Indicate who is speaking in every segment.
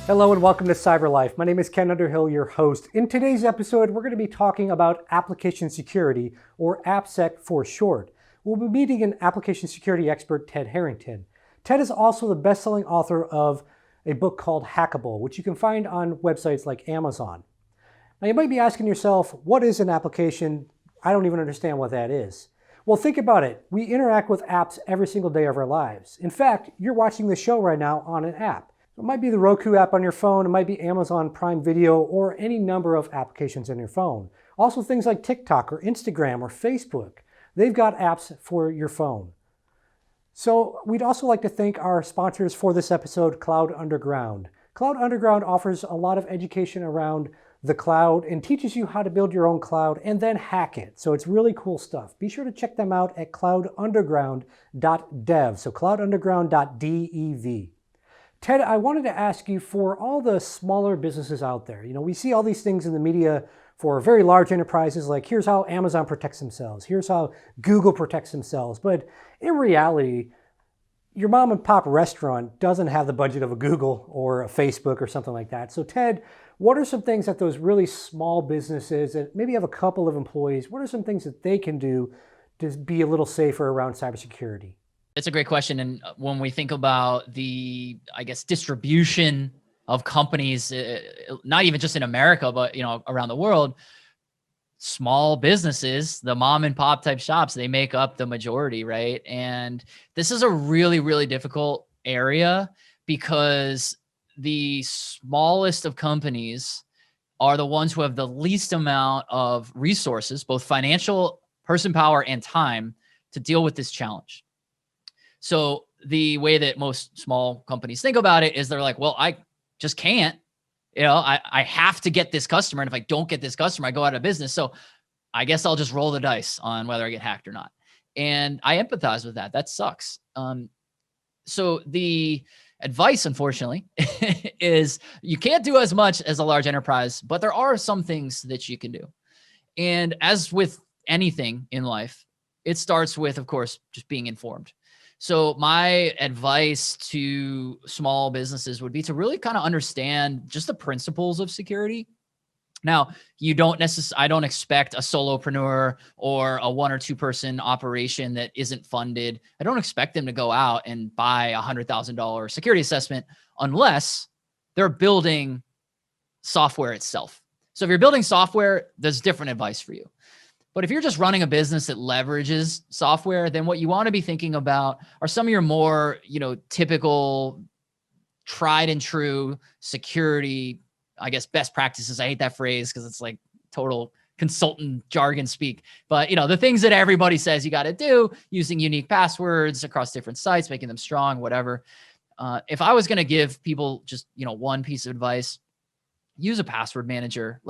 Speaker 1: Hello and welcome to Cyber Life. My name is Ken Underhill, your host. In today's episode, we're going to be talking about application security, or AppSec for short. We'll be meeting an application security expert, Ted Harrington. Ted is also the best-selling author of a book called Hackable, which you can find on websites like Amazon. Now you might be asking yourself, what is an application? I don't even understand what that is. Well, think about it. We interact with apps every single day of our lives. In fact, you're watching this show right now on an app. It might be the Roku app on your phone, it might be Amazon Prime Video, or any number of applications on your phone. Also things like TikTok or Instagram or Facebook. They've got apps for your phone. So we'd also like to thank our sponsors for this episode, Cloud Underground. Cloud Underground offers a lot of education around the cloud and teaches you how to build your own cloud and then hack it. So it's really cool stuff. Be sure to check them out at cloudunderground.dev. So cloudunderground.dev. Ted, I wanted to ask you, for all the smaller businesses out there, we see all these things in the media for very large enterprises, like here's how Amazon protects themselves, here's how Google protects themselves. But in reality, your mom and pop restaurant doesn't have the budget of a Google or a Facebook or something like that. So Ted, what are some things that those really small businesses that maybe have a couple of employees, what are some things that they can do to be a little safer around cybersecurity?
Speaker 2: It's a great question. And when we think about the, distribution of companies, not even just in America, but, around the world, small businesses, the mom and pop type shops, they make up the majority, right? And this is a really, really difficult area because the smallest of companies are the ones who have the least amount of resources, both financial, person power, and time to deal with this challenge. So the way that most small companies think about it is they're like, well, I just can't, I have to get this customer. And if I don't get this customer, I go out of business. So I guess I'll just roll the dice on whether I get hacked or not. And I empathize with that. That sucks. So the advice, unfortunately, is you can't do as much as a large enterprise, but there are some things that you can do. And as with anything in life, it starts with, of course, just being informed. So my advice to small businesses would be to really kind of understand just the principles of security. Now, I don't expect a solopreneur or a 1 or 2 person operation that isn't funded. I don't expect them to go out and buy $100,000 security assessment unless they're building software itself. So if you're building software, there's different advice for you. But if you're just running a business that leverages software, then what you want to be thinking about are some of your more, typical tried and true security, best practices. I hate that phrase because it's like total consultant jargon speak. But, the things that everybody says you got to do, using unique passwords across different sites, making them strong, whatever. If I was going to give people just, one piece of advice, use a password manager.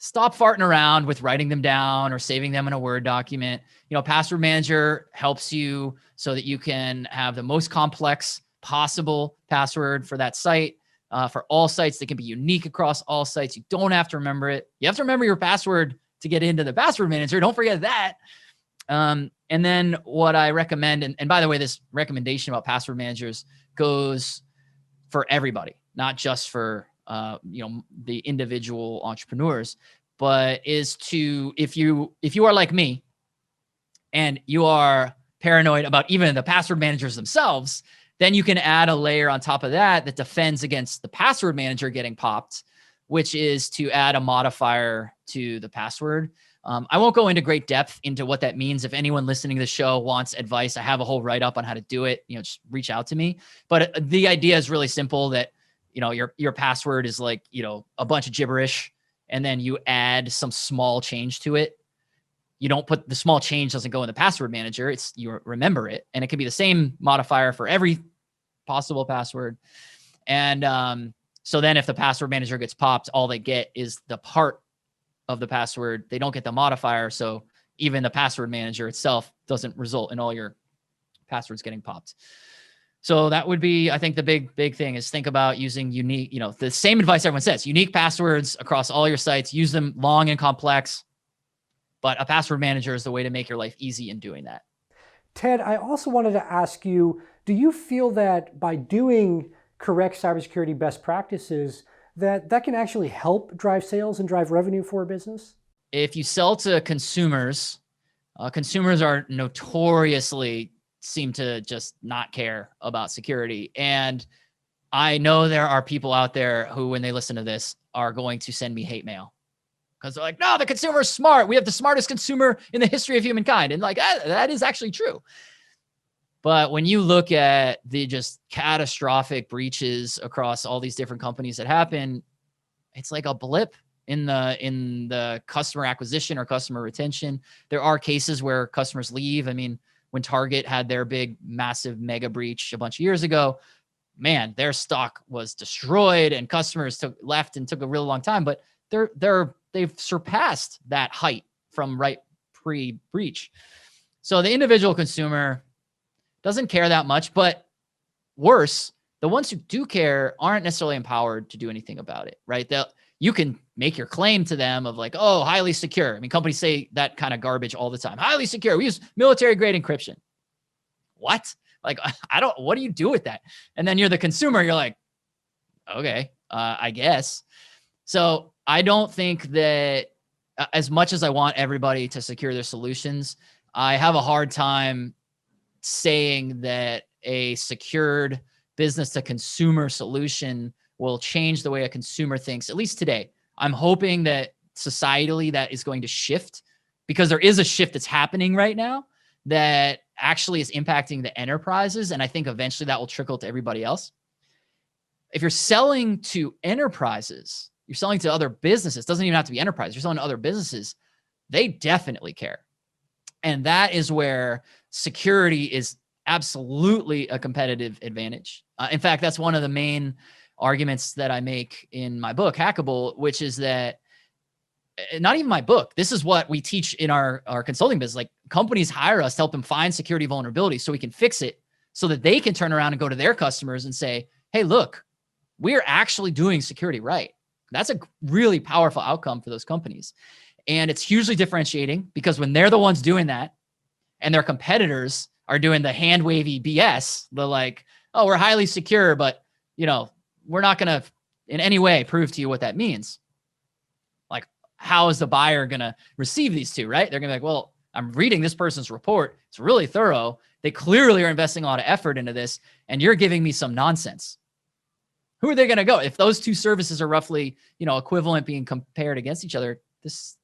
Speaker 2: Stop farting around with writing them down or saving them in a Word document. Password manager helps you so that you can have the most complex possible password for that site, for all sites that can be unique across all sites. You don't have to remember it. You have to remember your password to get into the password manager. Don't forget that. And then what I recommend, and by the way, this recommendation about password managers goes for everybody, not just for the individual entrepreneurs, but is to, if you are like me and you are paranoid about even the password managers themselves, then you can add a layer on top of that that defends against the password manager getting popped, which is to add a modifier to the password. I won't go into great depth into what that means. If anyone listening to the show wants advice, I have a whole write-up on how to do it. Just reach out to me. But the idea is really simple, that your password is like, a bunch of gibberish, and then you add some small change to it. You don't put the small change, doesn't go in the password manager. You remember it. And it can be the same modifier for every possible password. And so then if the password manager gets popped, all they get is the part of the password. They don't get the modifier. So even the password manager itself doesn't result in all your passwords getting popped. So that would be, I think, the big thing is think about using unique, the same advice everyone says, unique passwords across all your sites, use them long and complex, but a password manager is the way to make your life easy in doing that.
Speaker 1: Ted, I also wanted to ask you, do you feel that by doing correct cybersecurity best practices, that can actually help drive sales and drive revenue for a business?
Speaker 2: If you sell to consumers, consumers are notoriously seem to just not care about security. And I know there are people out there who, when they listen to this, are going to send me hate mail because they're like, no, the consumer is smart. We have the smartest consumer in the history of humankind. And like, that is actually true. But when you look at the just catastrophic breaches across all these different companies that happen, it's like a blip in the customer acquisition or customer retention. There are cases where customers leave. I mean, when Target had their big, massive mega breach a bunch of years ago, man, their stock was destroyed and customers left and took a really long time. But they've surpassed that height from right pre-breach. So the individual consumer doesn't care that much, but worse, the ones who do care aren't necessarily empowered to do anything about it, right? You can make your claim to them of like, oh, highly secure. I mean, companies say that kind of garbage all the time. Highly secure. We use military grade encryption. What? Like, what do you do with that? And then you're the consumer. You're like, okay, I guess. So I don't think that as much as I want everybody to secure their solutions, I have a hard time saying that a secured business to consumer solution will change the way a consumer thinks, at least today. I'm hoping that societally that is going to shift, because there is a shift that's happening right now that actually is impacting the enterprises. And I think eventually that will trickle to everybody else. If you're selling to enterprises, you're selling to other businesses, doesn't even have to be enterprise, you're selling to other businesses, they definitely care. And that is where security is absolutely a competitive advantage. In fact, that's one of the main arguments that I make in my book, Hackable, which is that not even my book, this is what we teach in our consulting business. Like, companies hire us to help them find security vulnerabilities so we can fix it so that they can turn around and go to their customers and say, hey, look, we're actually doing security right. That's a really powerful outcome for those companies. And it's hugely differentiating, because when they're the ones doing that and their competitors are doing the hand wavy BS, they're like, oh, we're highly secure, but we're not going to in any way prove to you what that means. Like, how is the buyer going to receive these two, right? They're going to be like, well, I'm reading this person's report. It's really thorough. They clearly are investing a lot of effort into this, and you're giving me some nonsense. Who are they going to go? If those two services are roughly, equivalent being compared against each other,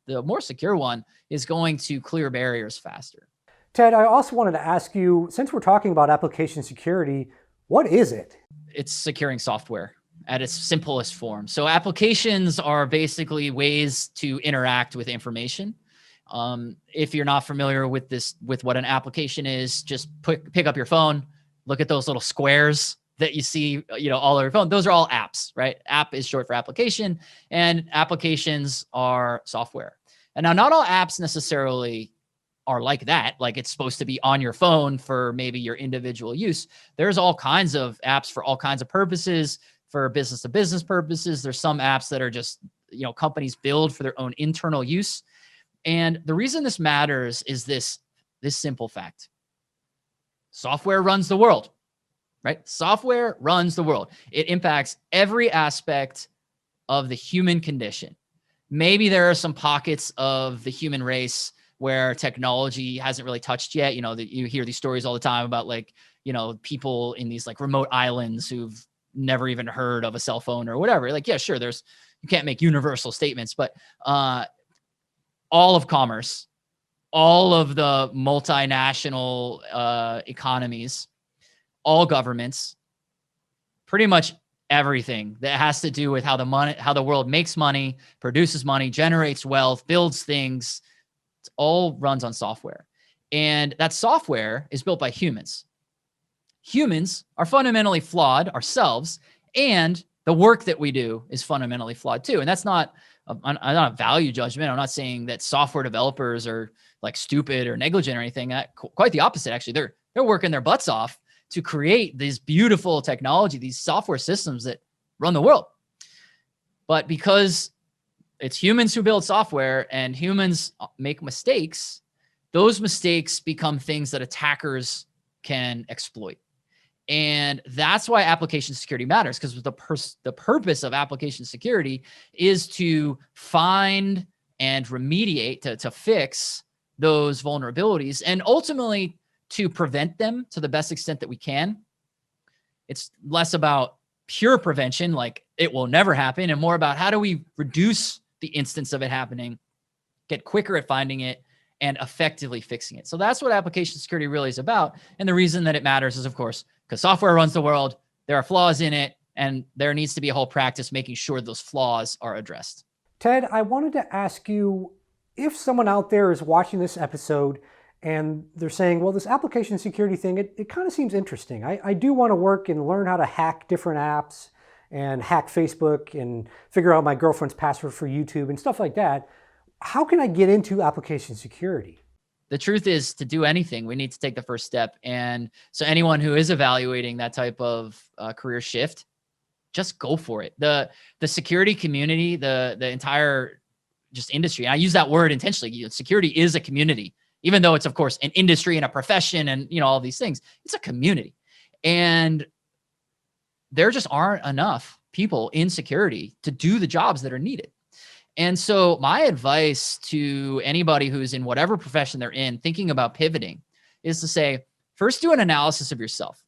Speaker 2: the more secure one is going to clear barriers faster.
Speaker 1: Ted, I also wanted to ask you, since we're talking about application security, what is it?
Speaker 2: It's securing software at its simplest form. So applications are basically ways to interact with information. If you're not familiar with what an application is, just pick up your phone, look at those little squares that you see, all over your phone. Those are all apps, right? App is short for application, and applications are software. And now, not all apps necessarily are like that. Like, it's supposed to be on your phone for maybe your individual use. There's all kinds of apps for all kinds of purposes, for business to business purposes. There's some apps that are just, companies build for their own internal use. And the reason this matters is this simple fact. Software runs the world, right? Software runs the world. It impacts every aspect of the human condition. Maybe there are some pockets of the human race where technology hasn't really touched yet. You hear these stories all the time about people in these like remote islands who've never even heard of a cell phone or whatever. Like, yeah, sure. You can't make universal statements, but all of commerce, all of the multinational economies, all governments, pretty much everything that has to do with how the world makes money, produces money, generates wealth, builds things, it all runs on software. And that software is built by humans. Humans are fundamentally flawed ourselves, and the work that we do is fundamentally flawed too. And that's not a value judgment. I'm not saying that software developers are like stupid or negligent or anything. Quite the opposite, actually. They're working their butts off to create these beautiful technology, these software systems that run the world. But because it's humans who build software and humans make mistakes, those mistakes become things that attackers can exploit. And that's why application security matters, because the purpose of application security is to find and remediate, to fix those vulnerabilities, and ultimately to prevent them to the best extent that we can. It's less about pure prevention, like it will never happen, and more about how do we reduce the instance of it happening, get quicker at finding it, and effectively fixing it. So that's what application security really is about. And the reason that it matters is, of course, because software runs the world, there are flaws in it, and there needs to be a whole practice making sure those flaws are addressed.
Speaker 1: Ted, I wanted to ask you, if someone out there is watching this episode and they're saying, well, this application security thing, it kind of seems interesting. I do want to work and learn how to hack different apps and hack Facebook and figure out my girlfriend's password for YouTube and stuff like that. How can I get into application security?
Speaker 2: The truth is, to do anything, we need to take the first step. And so anyone who is evaluating that type of career shift, just go for it. The security community, the entire just industry, and I use that word intentionally, security is a community, even though it's, of course, an industry and a profession and, all these things. It's a community. And there just aren't enough people in security to do the jobs that are needed. And so my advice to anybody who's in whatever profession they're in, thinking about pivoting, is to say, first, do an analysis of yourself.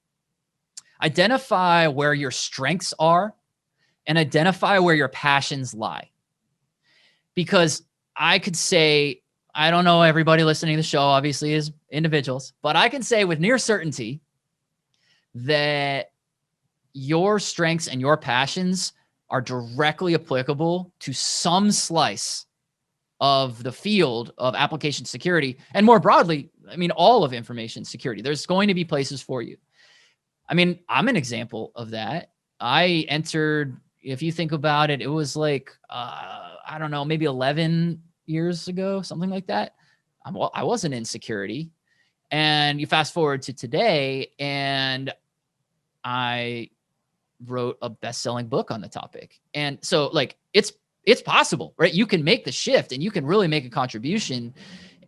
Speaker 2: Identify where your strengths are and identify where your passions lie. Because I could say, I don't know, everybody listening to the show obviously is individuals, but I can say with near certainty that your strengths and your passions are directly applicable to some slice of the field of application security. And more broadly, all of information security. There's going to be places for you. I'm an example of that. I entered, if you think about it, it was like, I don't know, maybe 11 years ago, something like that. I wasn't in security. And you fast forward to today, and I wrote a best-selling book on the topic. And so it's possible, right? You can make the shift and you can really make a contribution.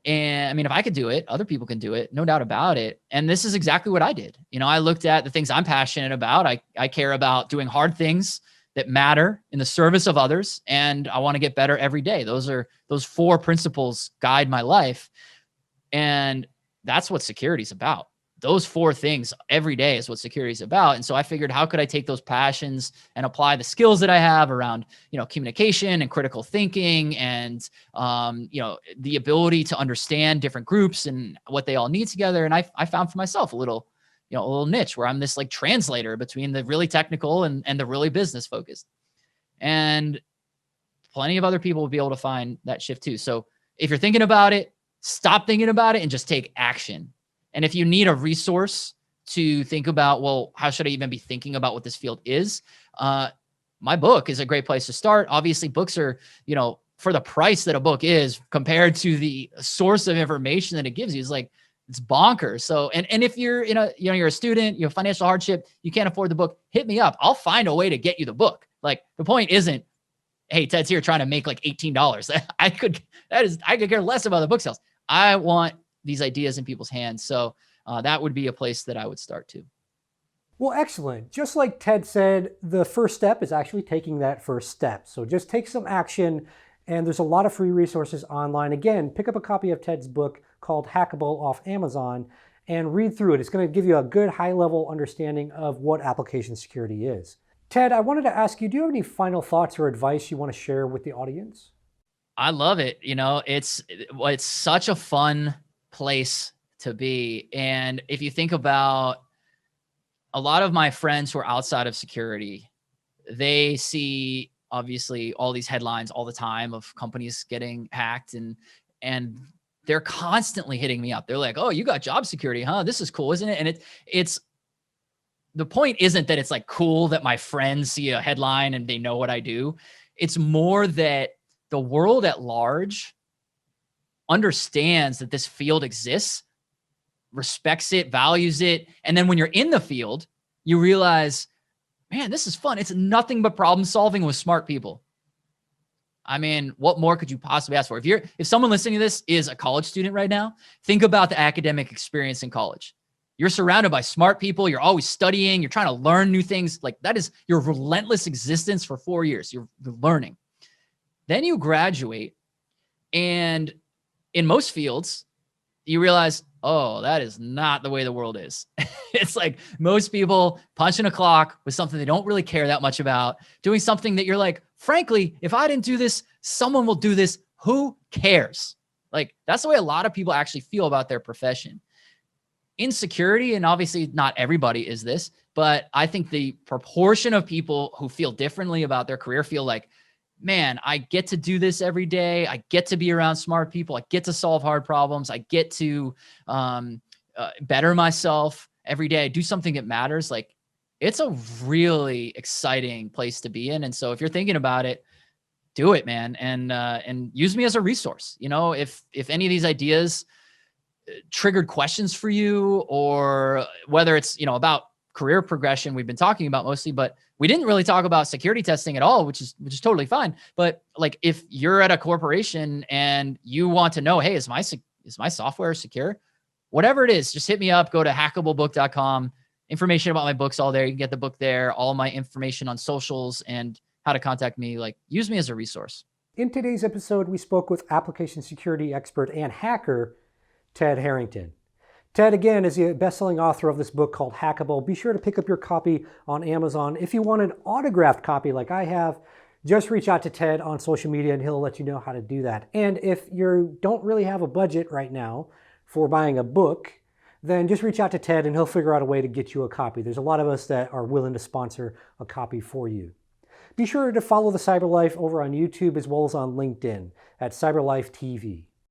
Speaker 2: And if I could do it, other people can do it, no doubt about it. And this is exactly what I did. I looked at the things I'm passionate about. I care about doing hard things that matter in the service of others. And I want to get better every day. Those 4 principles guide my life. And that's what security is about. Those 4 things every day is what security is about. And so I figured, how could I take those passions and apply the skills that I have around, communication and critical thinking and, the ability to understand different groups and what they all need together. And I found for myself a little niche where I'm this translator between the really technical and the really business focused. And plenty of other people will be able to find that shift too. So if you're thinking about it, stop thinking about it and just take action. And if you need a resource to think about, well, how should I even be thinking about what this field is? My book is a great place to start. Obviously, books are, for the price that a book is compared to the source of information that it gives you, it's bonkers. So, and if you're you're a student, you have financial hardship, you can't afford the book, hit me up. I'll find a way to get you the book. The point isn't, hey, Ted's here trying to make $18. I could care less about the book sales. I want these ideas in people's hands. So that would be a place that I would start too.
Speaker 1: Well, excellent. Just like Ted said, the first step is actually taking that first step. So just take some action, and there's a lot of free resources online. Again, pick up a copy of Ted's book called Hackable off Amazon and read through it. It's going to give you a good high-level understanding of what application security is. Ted, I wanted to ask you, do you have any final thoughts or advice you want to share with the audience?
Speaker 2: I love it. It's such a fun place to be. And if you think about a lot of my friends who are outside of security, they see obviously all these headlines all the time of companies getting hacked, and they're constantly hitting me up. They're like, "Oh, you got job security, huh? This is cool, isn't it?" And it's the point isn't that it's cool that my friends see a headline and they know what I do. It's more that the world at large understands that this field exists, respects it, values it. And then when you're in the field, you realize, man, this is fun. It's nothing but problem solving with smart people. What more could you possibly ask for? If someone listening to this is a college student right now, think about the academic experience in college. You're surrounded by smart people. You're always studying. You're trying to learn new things. Like that is your relentless existence for 4 years. You're learning. Then you graduate, and in most fields, you realize, oh, that is not the way the world is. It's like most people punching a clock with something they don't really care that much about, doing something that you're like, frankly, if I didn't do this, someone will do this. Who cares? Like that's the way a lot of people actually feel about their profession. In security, and obviously not everybody is this, but I think the proportion of people who feel differently about their career feel like, man, I get to do this every day. I get to be around smart people. I get to solve hard problems. I get to better myself every day. I do something that matters. Like it's a really exciting place to be in. And so if you're thinking about it, do it, man. And use me as a resource. You know, if any of these ideas triggered questions for you, or whether it's, you know, about career progression, we've been talking about mostly, but we didn't really talk about security testing at all, which is totally fine. But like, if you're at a corporation and you want to know, hey, is my software secure? Whatever it is, just hit me up. Go to hackablebook.com. Information about my books all there. You can get the book there. All my information on socials and how to contact me. Like, use me as a resource.
Speaker 1: In today's episode, we spoke with application security expert and hacker Ted Harrington. Ted, again, is the best-selling author of this book called Hackable. Be sure to pick up your copy on Amazon. If you want an autographed copy like I have, just reach out to Ted on social media and he'll let you know how to do that. And if you don't really have a budget right now for buying a book, then just reach out to Ted and he'll figure out a way to get you a copy. There's a lot of us that are willing to sponsor a copy for you. Be sure to follow the Cyberlife over on YouTube as well as on LinkedIn at Cyberlife TV.